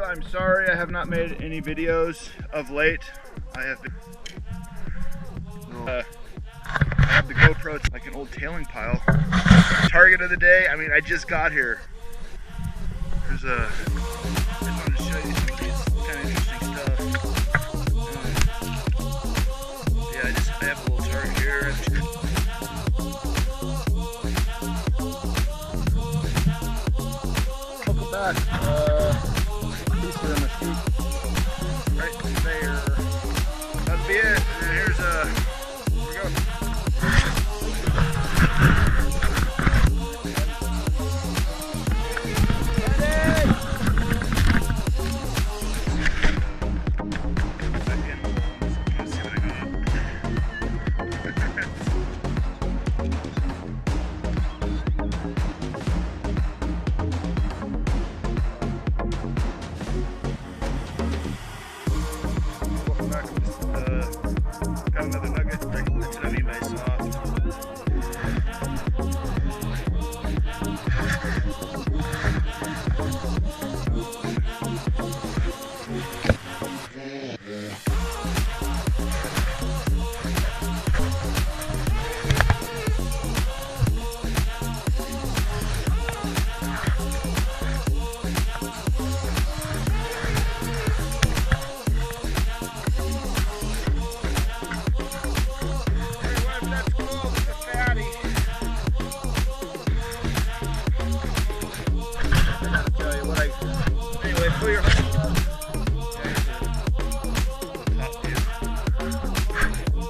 I'm sorry I have not made any videos of late. I have been, I have the GoPro, it's like an old tailing pile. Target of the day, I mean, I just got here. There's a, I just wanted to show you some of these kind of interesting stuff. Yeah, I have a little target here. Welcome back. Piece of my feet. Right there. That'll be it. And here's here we go. Got another nugget. That's what I mean by soft.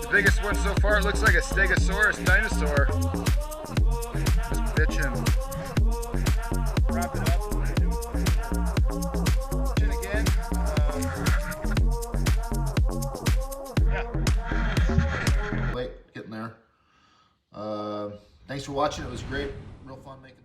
The biggest one so far, it looks like a Stegosaurus dinosaur. Just bitching. Wrap it up. Bitching again. Yeah. Late getting there. Thanks for watching. It was great. Real fun making